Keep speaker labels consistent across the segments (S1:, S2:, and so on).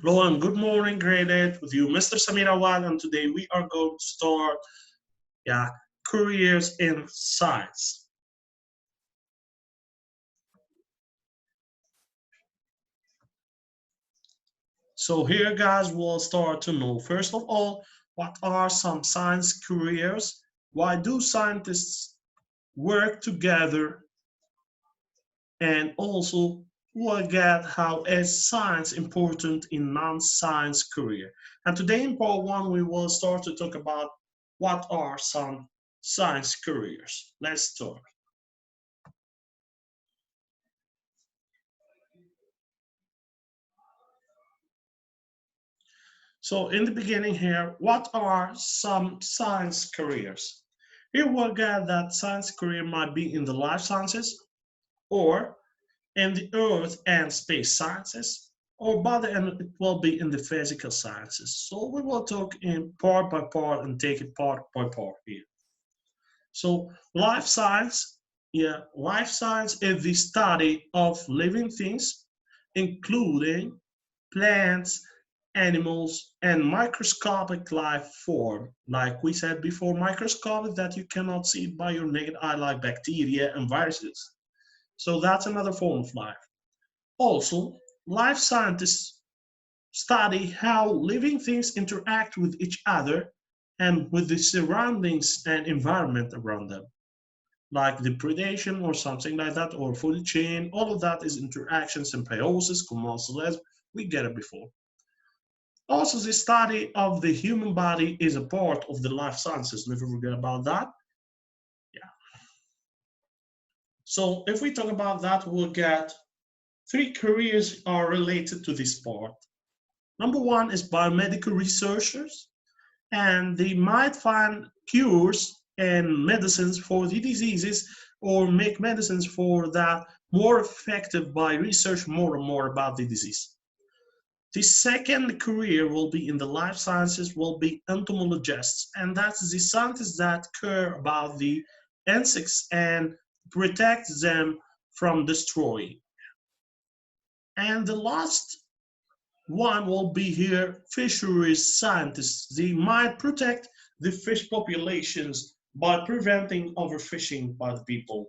S1: Hello and good morning, grade 8, with you, Mr. Samir Awad, and today we are going to start, yeah, careers in science. So here, guys, we'll start to know, first of all, what are some science careers? Why do scientists work together? And also, we'll get how is science important in non-science career. And today in part one, we will start to talk about what are some science careers. Let's start. So in the beginning here, what are some science careers? Here we'll get that science career might be in the life sciences or in the earth and space sciences, or by the end it will be in the physical sciences. So we will talk in part by part and take it part by part here. So life science, life science is the study of living things, including plants, animals, and microscopic life form. Like we said before, microscopic that you cannot see by your naked eye, like bacteria and viruses. So that's another form of life. Also, life scientists study how living things interact with each other and with the surroundings and environment around them, like the predation or something like that, or food chain. All of that is interactions, symbiosis, commensalism. We get it before. Also, the study of the human body is a part of the life sciences. Never forget about that. Yeah. So if we talk about that, we'll get three careers are related to this part. Number one is biomedical researchers, and they might find cures and medicines for the diseases or make medicines for that more effective by research more and more about the disease. The second career will be in the life sciences, will be entomologists, and that's the scientists that care about the insects and protect them from destroying. And the last one will be here fisheries scientists. They might protect the fish populations by preventing overfishing by the people.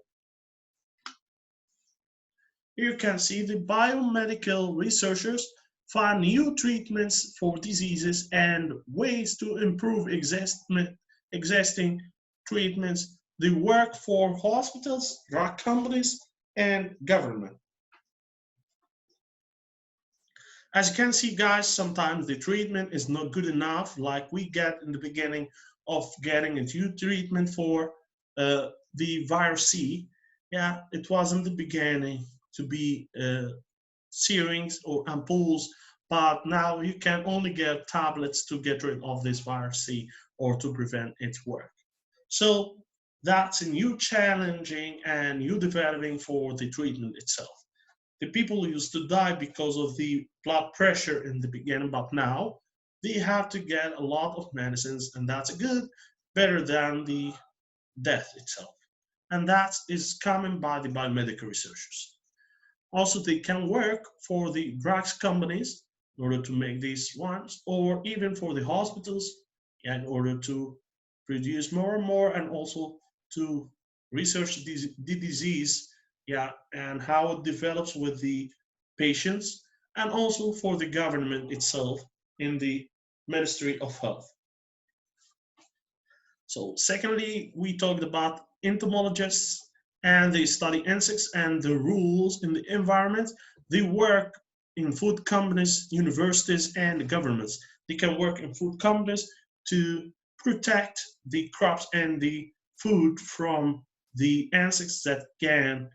S1: You can see the biomedical researchers find new treatments for diseases and ways to improve existing treatments. They work for hospitals, drug companies, and government. As you can see, guys, sometimes the treatment is not good enough, like we get in the beginning of getting a new treatment for the virus C. Yeah, it was in the beginning to be syringes or ampoules, but now you can only get tablets to get rid of this virus C or to prevent its work. So that's a new challenging and new developing for the treatment itself. The people used to die because of the blood pressure in the beginning, but now they have to get a lot of medicines, and that's good, better than the death itself. And that is coming by the biomedical researchers. Also, they can work for the drugs companies in order to make these ones, or even for the hospitals in order to produce more and more, and also to research the disease, yeah, and how it develops with the patients, and also for the government itself in the Ministry of Health. So secondly, we talked about entomologists, and they study insects and the rules in the environment. They work in food companies, universities, and governments. They can work in food companies to protect the crops and the food from the insects that can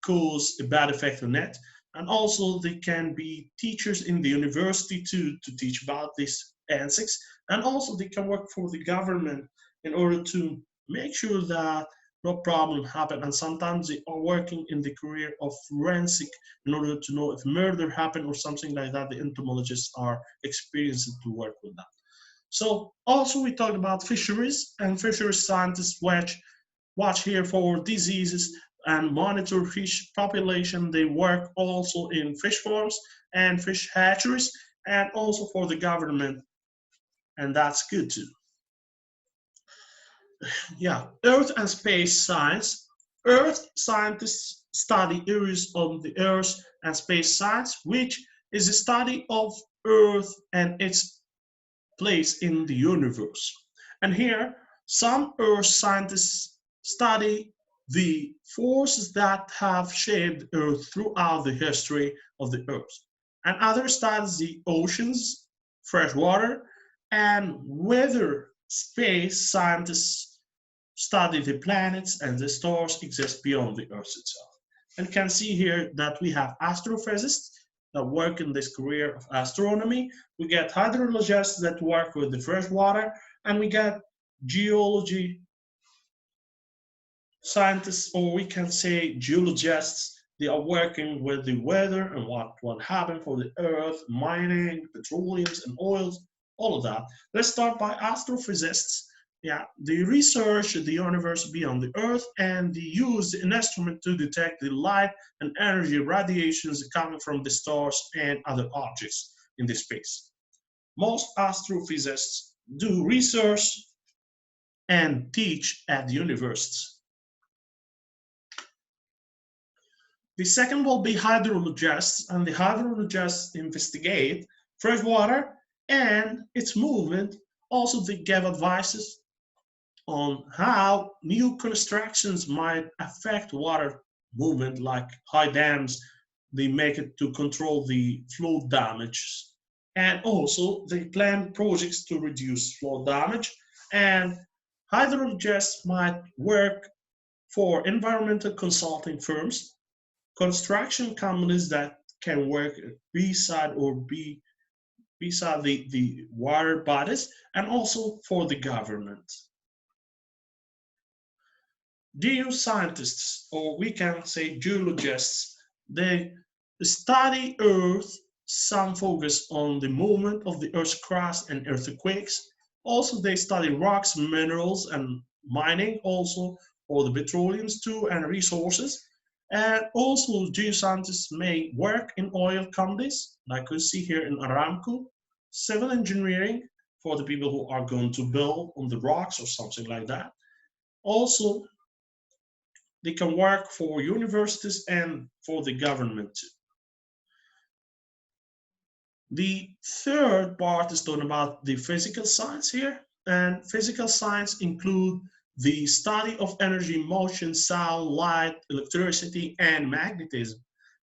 S1: cause a bad effect on it. And also they can be teachers in the university to teach about these insects. And also they can work for the government in order to make sure that no problem happen. And sometimes they are working in the career of forensic in order to know if murder happened or something like that. The entomologists are experienced to work with that. So also we talked about fisheries, and fisheries scientists watch here for diseases and monitor fish population. They work also in fish farms and fish hatcheries, and also for the government, and that's good too. Yeah, Earth and space science. Earth scientists study areas of the Earth and space science, which is a study of Earth and its place in the universe. And here, some Earth scientists study the forces that have shaped Earth throughout the history of the Earth. And others study the oceans, fresh water, and whether space scientists study the planets and the stars exist beyond the Earth itself. And you can see here that we have astrophysicists that work in this career of astronomy. We get hydrologists that work with the fresh water, and we get geology scientists, or we can say geologists. They are working with the weather and what happened for the earth, mining, petroleums and oils, all of that. Let's start by astrophysicists. Yeah, they research the universe beyond the earth, and they use an instrument to detect the light and energy radiations coming from the stars and other objects in the space. Most astrophysicists do research and teach at the universities. The second will be hydrologists, and the hydrologists investigate fresh water and its movement. Also, they give advices on how new constructions might affect water movement, like high dams. They make it to control the flood damage. And also, they plan projects to reduce flood damage. And hydrologists might work for environmental consulting firms, construction companies that can work beside or be beside the water bodies, and also for the government. Geoscientists, or we can say geologists, they study Earth. Some focus on the movement of the Earth's crust and earthquakes. Also, they study rocks, minerals, and mining, also, or the petroleums too, and resources. And also, geoscientists may work in oil companies, like we see here in Aramco, civil engineering for the people who are going to build on the rocks or something like that. Also, they can work for universities and for the government too. The third part is talking about the physical science here, and physical science include the study of energy, motion, sound, light, electricity, and magnetism.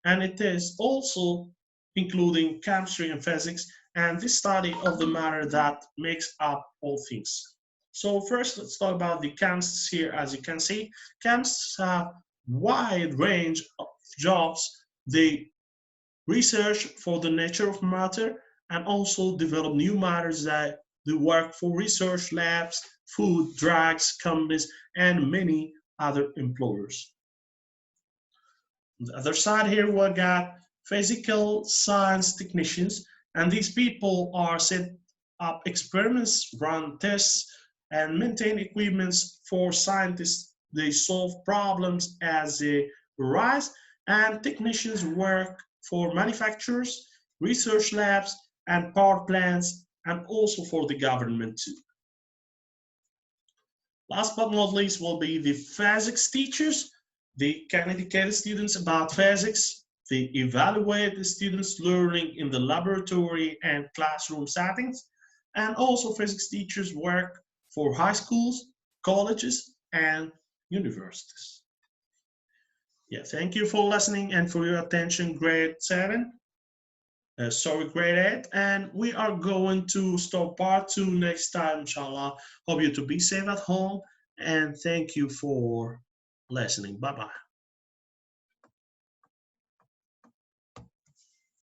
S1: And it is also including chemistry and physics, and the study of the matter that makes up all things. So first, let's talk about the chemists here. As you can see, chemists have wide range of jobs. They research for the nature of matter and also develop new matters that they work for research labs, food, drugs, companies, and many other employers. On the other side here, we got physical science technicians, and these people are set up experiments, run tests, and maintain equipments for scientists. They solve problems as they arise, and technicians work for manufacturers, research labs, and power plants, and also for the government too. Last but not least will be the physics teachers. They can educate students about physics. They evaluate the students' learning in the laboratory and classroom settings. And also physics teachers work for high schools, colleges, and universities. Yeah, thank you for listening and for your attention, grade 7. Sorry, grade 8. And we are going to start part 2 next time, inshallah. Hope you to be safe at home. And thank you for listening. Bye-bye.